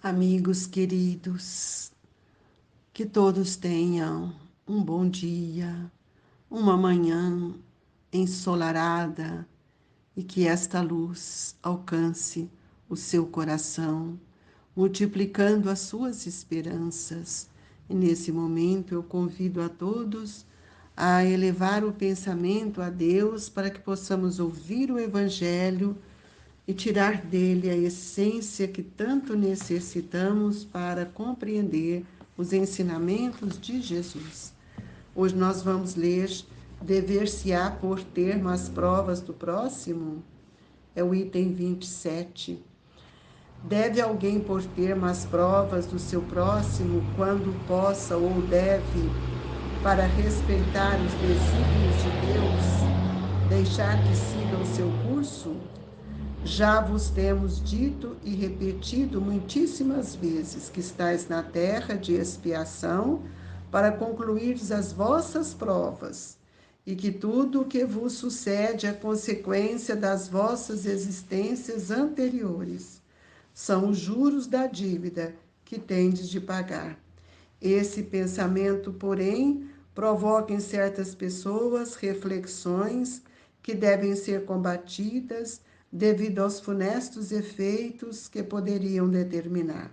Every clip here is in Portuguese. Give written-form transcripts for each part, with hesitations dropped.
Amigos queridos, que todos tenham um bom dia, uma manhã ensolarada e que esta luz alcance o seu coração, multiplicando as suas esperanças. E nesse momento eu convido a todos a elevar o pensamento a Deus para que possamos ouvir o Evangelho e tirar dele a essência que tanto necessitamos para compreender os ensinamentos de Jesus. Hoje nós vamos ler Dever-se-á por termo as provas do próximo? É o item 27. Deve alguém pôr termo às provas do seu próximo quando possa ou deve, para respeitar os desígnios de Deus, deixar que siga o seu curso? Já vos temos dito e repetido muitíssimas vezes que estáis na terra de expiação para concluires as vossas provas, e que tudo o que vos sucede é consequência das vossas existências anteriores. São os juros da dívida que tendes de pagar. Esse pensamento, porém, provoca em certas pessoas reflexões que devem ser combatidas devido aos funestos efeitos que poderiam determinar.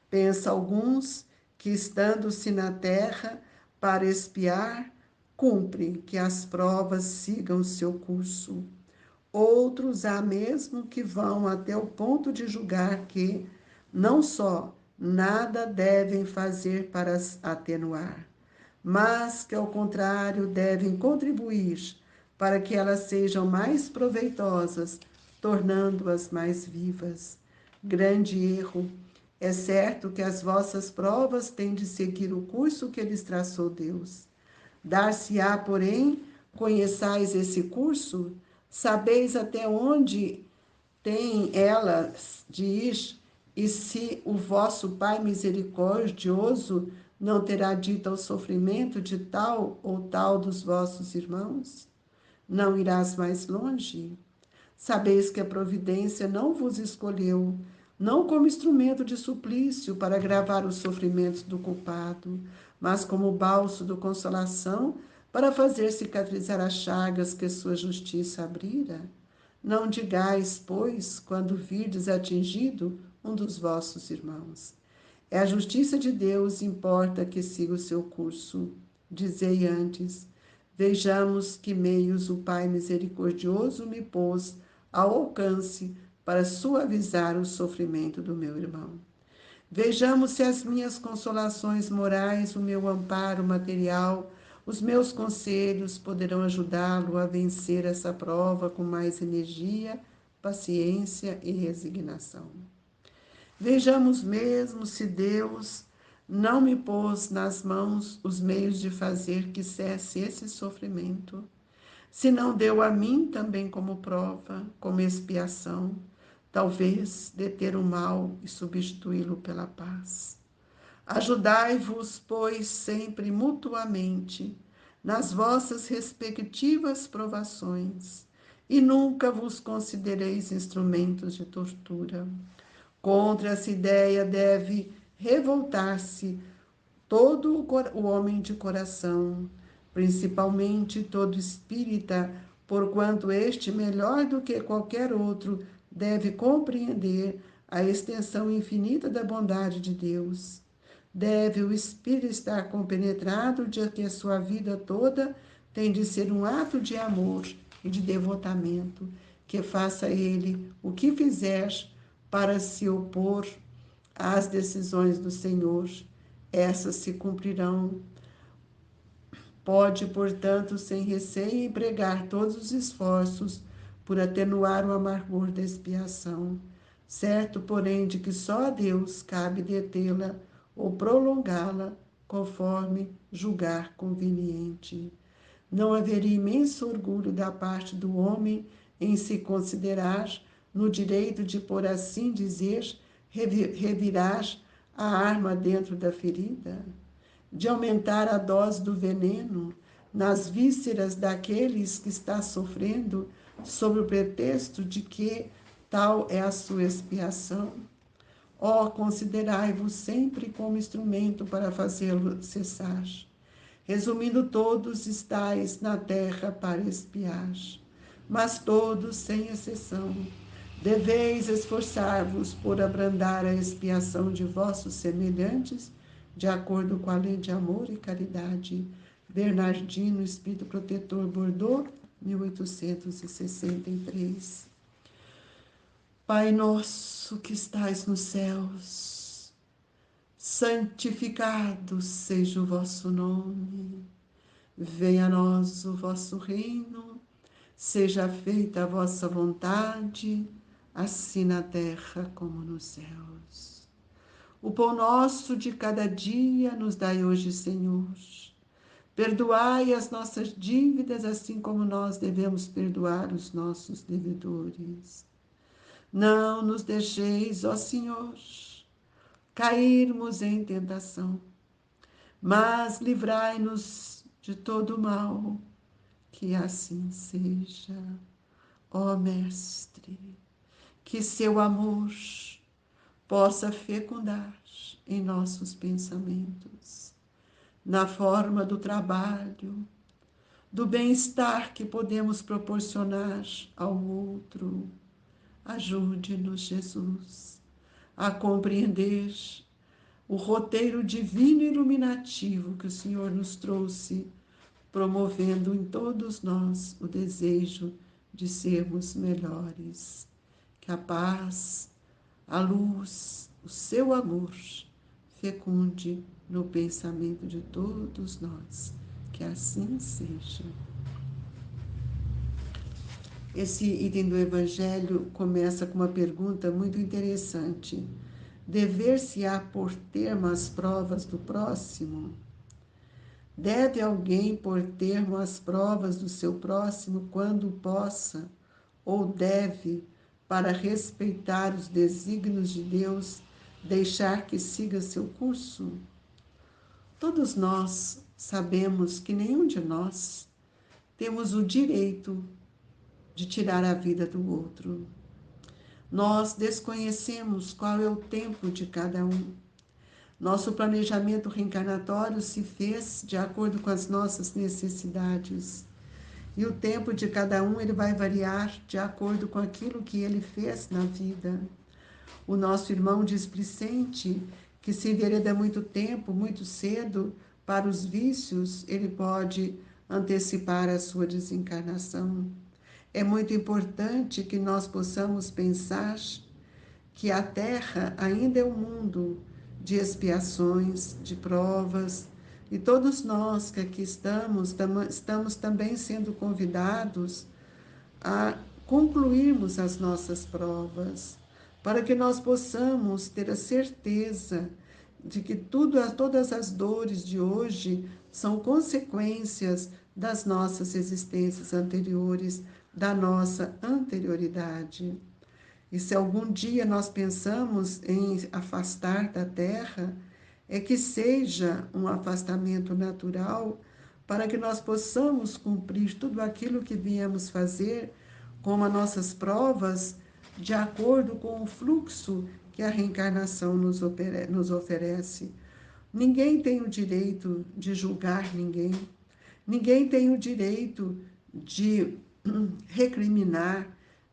Pensa alguns que, estando-se na terra para expiar, cumprem que as provas sigam seu curso. Outros há mesmo que vão até o ponto de julgar que, não só nada devem fazer para as atenuar, mas que, ao contrário, devem contribuir para que elas sejam mais proveitosas, tornando-as mais vivas. Grande erro. É certo que as vossas provas têm de seguir o curso que lhes traçou Deus. Dar-se-á, porém, conheçais esse curso? Sabeis até onde tem elas de ir? E se o vosso Pai misericordioso não terá dito ao sofrimento de tal ou tal dos vossos irmãos? Não irás mais longe? Sabeis que a providência não vos escolheu, não como instrumento de suplício para agravar os sofrimentos do culpado, mas como bálsamo de consolação para fazer cicatrizar as chagas que sua justiça abrira? Não digais, pois, quando virdes atingido um dos vossos irmãos: é a justiça de Deus, importa que siga o seu curso. Dizei antes: vejamos que meios o Pai misericordioso me pôs ao alcance para suavizar o sofrimento do meu irmão. Vejamos se as minhas consolações morais, o meu amparo material, os meus conselhos poderão ajudá-lo a vencer essa prova com mais energia, paciência e resignação. Vejamos mesmo se Deus não me pôs nas mãos os meios de fazer que cesse esse sofrimento, se não deu a mim também como prova, como expiação, talvez deter o mal e substituí-lo pela paz. Ajudai-vos, pois, sempre mutuamente nas vossas respectivas provações, e nunca vos considereis instrumentos de tortura. Contra essa ideia deve revoltar-se todo o homem de coração, principalmente todo espírita, porquanto este, melhor do que qualquer outro, deve compreender a extensão infinita da bondade de Deus. Deve o espírito estar compenetrado de que a sua vida toda tem de ser um ato de amor e de devotamento, que faça ele o que fizer para se opor às decisões do Senhor. Essas se cumprirão. Pode, portanto, sem receio, empregar todos os esforços por atenuar o amargor da expiação, certo, porém, de que só a Deus cabe detê-la ou prolongá-la, conforme julgar conveniente. Não haveria imenso orgulho da parte do homem em se considerar no direito de, por assim dizer, revirar a arma dentro da ferida, de aumentar a dose do veneno nas vísceras daqueles que está sofrendo, sob o pretexto de que tal é a sua expiação? Ó, considerai-vos sempre como instrumento para fazê-lo cessar. Resumindo, todos estáis na terra para espiar, mas todos, sem exceção, deveis esforçar-vos por abrandar a expiação de vossos semelhantes, de acordo com a lei de amor e caridade. Bernardino, Espírito Protetor, Bordeaux, 1863. Pai nosso que estais nos céus, santificado seja o vosso nome. Venha a nós o vosso reino, seja feita a vossa vontade, assim na terra como nos céus. O pão nosso de cada dia nos dai hoje, Senhor. Perdoai as nossas dívidas, assim como nós devemos perdoar os nossos devedores. Não nos deixeis, ó Senhor, cairmos em tentação, mas livrai-nos de todo mal, que assim seja. Ó Mestre, que seu amor possa fecundar em nossos pensamentos, na forma do trabalho, do bem-estar que podemos proporcionar ao outro. Ajude-nos, Jesus, a compreender o roteiro divino e iluminativo que o Senhor nos trouxe, promovendo em todos nós o desejo de sermos melhores. Que a paz, a luz, o seu amor fecunde no pensamento de todos nós. Que assim seja. Esse item do Evangelho começa com uma pergunta muito interessante. Dever-se-á pôr termo às provas do próximo? Deve alguém pôr termo às provas do seu próximo quando possa, ou deve, para respeitar os desígnios de Deus, deixar que siga seu curso? Todos nós sabemos que nenhum de nós temos o direito de tirar a vida do outro. Nós desconhecemos qual é o tempo de cada um. Nosso planejamento reencarnatório se fez de acordo com as nossas necessidades. E o tempo de cada um ele vai variar de acordo com aquilo que ele fez na vida. O nosso irmão displicente, que se envereda muito tempo, muito cedo, para os vícios, ele pode antecipar a sua desencarnação. É muito importante que nós possamos pensar que a Terra ainda é um mundo de expiações, de provas, e todos nós que aqui estamos também sendo convidados a concluirmos as nossas provas, para que nós possamos ter a certeza de que todas as dores de hoje são consequências das nossas existências anteriores, da nossa anterioridade. E se algum dia nós pensamos em afastar da Terra, é que seja um afastamento natural para que nós possamos cumprir tudo aquilo que viemos fazer, como as nossas provas, de acordo com o fluxo que a reencarnação nos oferece. Ninguém tem o direito de julgar ninguém, ninguém tem o direito de recriminar,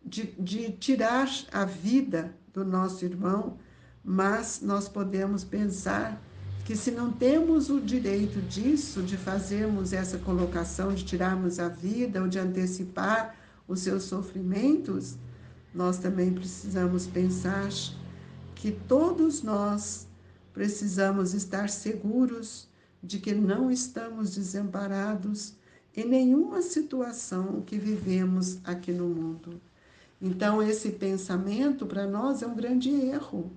de tirar a vida do nosso irmão, mas nós podemos pensar que se não temos o direito disso, de fazermos essa colocação, de tirarmos a vida ou de antecipar os seus sofrimentos, nós também precisamos pensar que todos nós precisamos estar seguros de que não estamos desamparados em nenhuma situação que vivemos aqui no mundo. Então, esse pensamento para nós é um grande erro.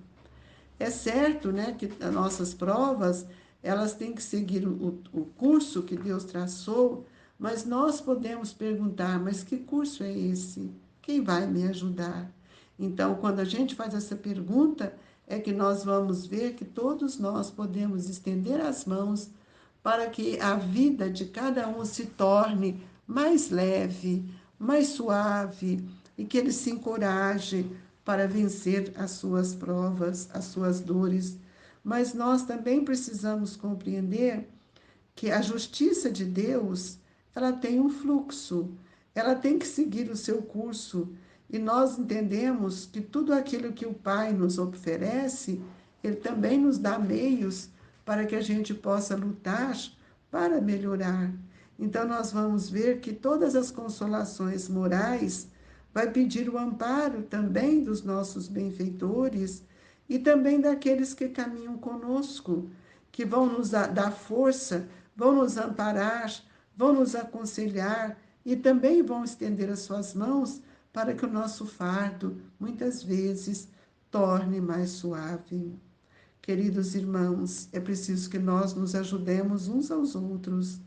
É certo, né, que as nossas provas, elas têm que seguir o curso que Deus traçou, mas nós podemos perguntar, mas que curso é esse? Quem vai me ajudar? Então, quando a gente faz essa pergunta, é que nós vamos ver que todos nós podemos estender as mãos para que a vida de cada um se torne mais leve, mais suave, e que ele se encoraje para vencer as suas provas, as suas dores. Mas nós também precisamos compreender que a justiça de Deus, ela tem um fluxo, ela tem que seguir o seu curso. E nós entendemos que tudo aquilo que o Pai nos oferece, Ele também nos dá meios para que a gente possa lutar para melhorar. Então, nós vamos ver que todas as consolações morais vai pedir o amparo também dos nossos benfeitores e também daqueles que caminham conosco, que vão nos dar força, vão nos amparar, vão nos aconselhar e também vão estender as suas mãos para que o nosso fardo, muitas vezes, torne mais suave. Queridos irmãos, é preciso que nós nos ajudemos uns aos outros,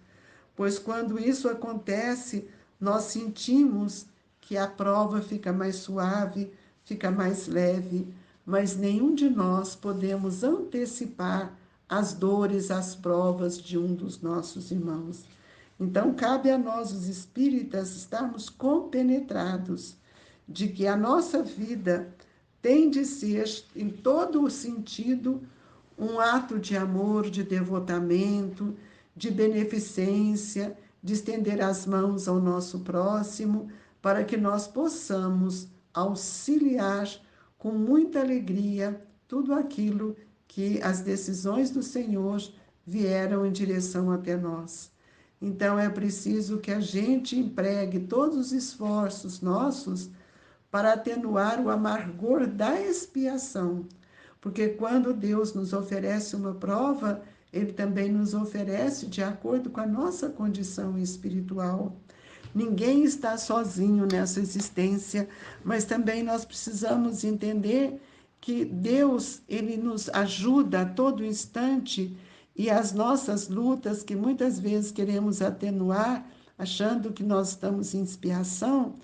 pois quando isso acontece, nós sentimos que a prova fica mais suave, fica mais leve, mas nenhum de nós podemos antecipar as dores, as provas de um dos nossos irmãos. Então, cabe a nós, os espíritas, estarmos compenetrados de que a nossa vida tem de ser, em todo o sentido, um ato de amor, de devotamento, de beneficência, de estender as mãos ao nosso próximo, para que nós possamos auxiliar com muita alegria tudo aquilo que as decisões do Senhor vieram em direção até nós. Então é preciso que a gente empregue todos os esforços nossos para atenuar o amargor da expiação, porque quando Deus nos oferece uma prova, Ele também nos oferece de acordo com a nossa condição espiritual. Ninguém está sozinho nessa existência, mas também nós precisamos entender que Deus, Ele nos ajuda a todo instante e as nossas lutas, que muitas vezes queremos atenuar, achando que nós estamos em expiação,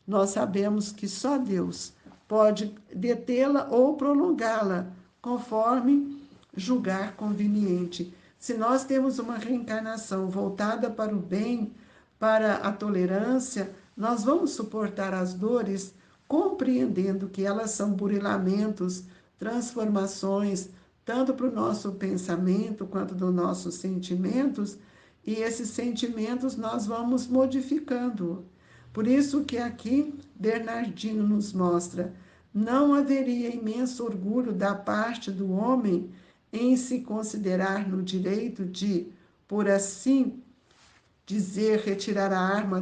nós sabemos que só Deus pode detê-la ou prolongá-la, conforme julgar conveniente. Se nós temos uma reencarnação voltada para o bem, para a tolerância, nós vamos suportar as dores, compreendendo que elas são burilamentos, transformações, tanto para o nosso pensamento quanto dos nossos sentimentos, e esses sentimentos nós vamos modificando. Por isso que aqui Bernardino nos mostra, não haveria imenso orgulho da parte do homem em se considerar no direito de, por assim dizer, retirar a arma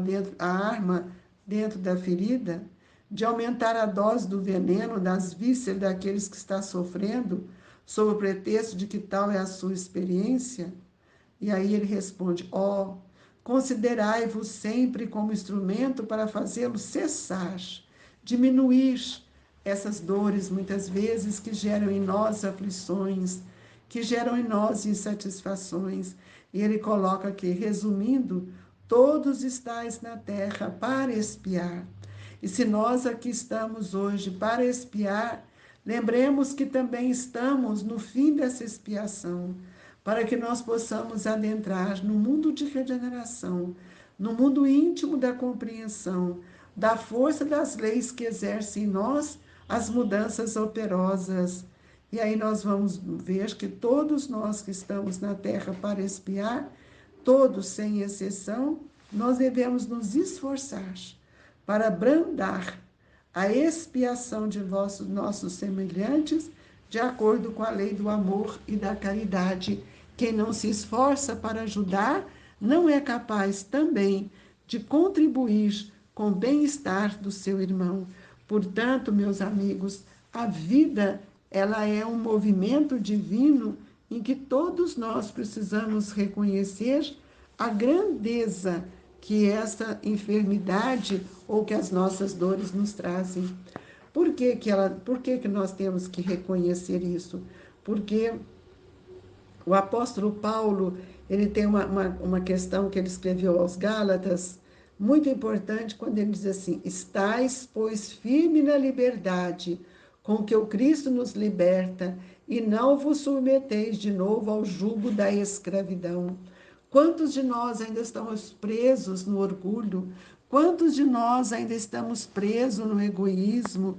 dentro da ferida, de aumentar a dose do veneno das vísceras daqueles que está sofrendo, sob o pretexto de que tal é a sua experiência? E aí ele responde, considerai-vos sempre como instrumento para fazê-lo cessar, diminuir essas dores, muitas vezes, que geram em nós aflições, que geram em nós insatisfações. E ele coloca aqui, resumindo, todos estáis na terra para expiar. E se nós aqui estamos hoje para expiar, lembremos que também estamos no fim dessa expiação, para que nós possamos adentrar no mundo de regeneração, no mundo íntimo da compreensão, da força das leis que exercem em nós as mudanças operosas. E aí nós vamos ver que todos nós que estamos na terra para expiar, todos sem exceção, nós devemos nos esforçar para brandar a expiação de nossos semelhantes, de acordo com a lei do amor e da caridade. Quem não se esforça para ajudar, não é capaz também de contribuir com o bem-estar do seu irmão. Portanto, meus amigos, a vida, ela é um movimento divino em que todos nós precisamos reconhecer a grandeza que essa enfermidade ou que as nossas dores nos trazem. Por que nós temos que reconhecer isso? Porque o apóstolo Paulo, ele tem uma questão que ele escreveu aos Gálatas, muito importante, quando ele diz assim, estais, pois, firme na liberdade, com que o Cristo nos liberta, e não vos submeteis de novo ao jugo da escravidão. Quantos de nós ainda estamos presos no orgulho? Quantos de nós ainda estamos presos no egoísmo?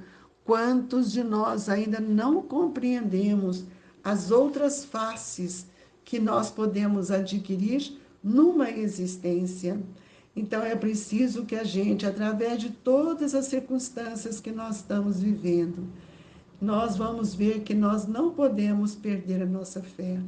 quantos de nós ainda não compreendemos as outras faces que nós podemos adquirir numa existência. Então é preciso que a gente, através de todas as circunstâncias que nós estamos vivendo, nós vamos ver que nós não podemos perder a nossa fé.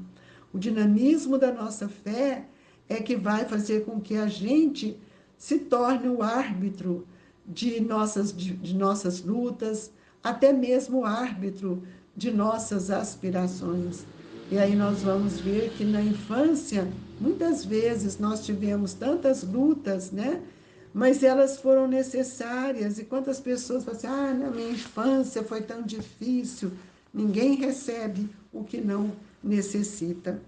O dinamismo da nossa fé é que vai fazer com que a gente se torne o árbitro de nossas lutas, até mesmo o árbitro de nossas aspirações. E aí nós vamos ver que na infância, muitas vezes nós tivemos tantas lutas, né? Mas elas foram necessárias. E quantas pessoas falam assim, na minha infância foi tão difícil. Ninguém recebe o que não necessita.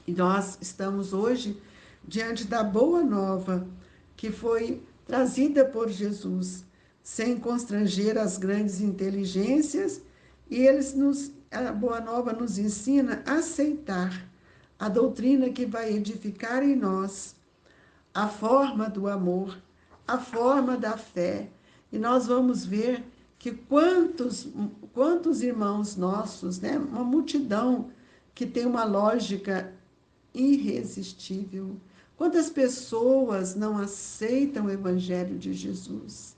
E nós estamos hoje diante da boa nova que foi trazida por Jesus, sem constranger as grandes inteligências, e a boa nova nos ensina a aceitar a doutrina que vai edificar em nós a forma do amor, a forma da fé. E nós vamos ver que quantos irmãos nossos, né? Uma multidão que tem uma lógica irresistível. Quantas pessoas não aceitam o Evangelho de Jesus?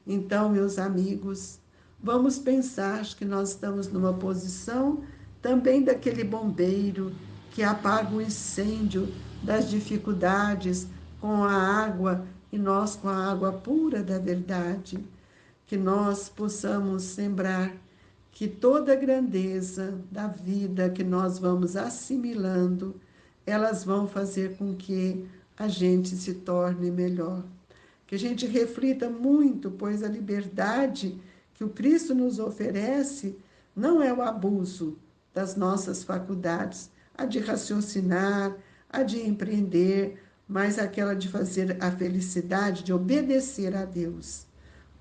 Então, meus amigos, vamos pensar que nós estamos numa posição também daquele bombeiro que apaga o incêndio das dificuldades com a água, e nós com a água pura da verdade. Que nós possamos lembrar que toda a grandeza da vida que nós vamos assimilando, elas vão fazer com que a gente se torne melhor. Que a gente reflita muito, pois a liberdade que o Cristo nos oferece não é o abuso das nossas faculdades, a de raciocinar, a de empreender, mas aquela de fazer a felicidade, de obedecer a Deus,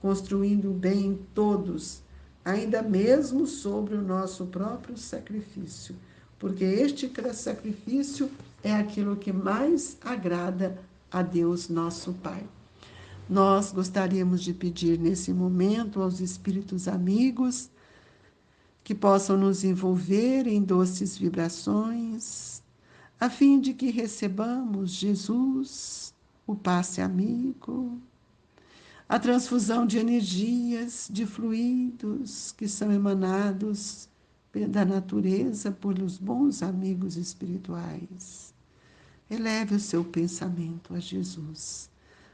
construindo o bem em todos, ainda mesmo sobre o nosso próprio sacrifício, porque este sacrifício é aquilo que mais agrada a Deus, nosso Pai. Nós gostaríamos de pedir nesse momento aos espíritos amigos que possam nos envolver em doces vibrações, a fim de que recebamos Jesus, o passe amigo, a transfusão de energias, de fluidos que são emanados da natureza pelos bons amigos espirituais. Eleve o seu pensamento a Jesus,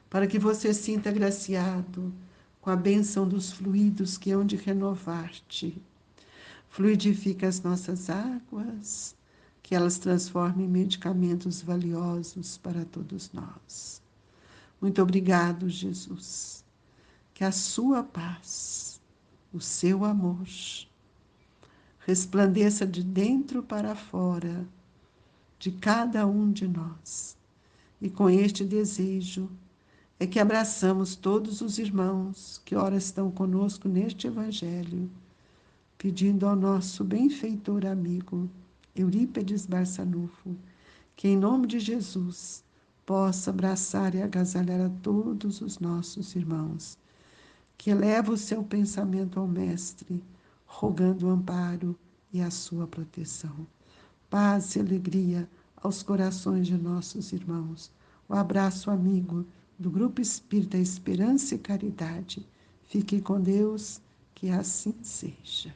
para que você sinta agraciado com a bênção dos fluidos que hão de renovar-te. Fluidifica as nossas águas, que elas transformem em medicamentos valiosos para todos nós. Muito obrigado, Jesus. Que a sua paz, o seu amor, resplandeça de dentro para fora de cada um de nós. E com este desejo é que abraçamos todos os irmãos que ora estão conosco neste Evangelho, pedindo ao nosso benfeitor amigo, Eurípedes Barçanufo, que em nome de Jesus possa abraçar e agasalhar a todos os nossos irmãos, que eleva o seu pensamento ao Mestre, rogando o amparo e a sua proteção. Paz e alegria aos corações de nossos irmãos. O abraço amigo do Grupo Espírita Esperança e Caridade. Fique com Deus, que assim seja.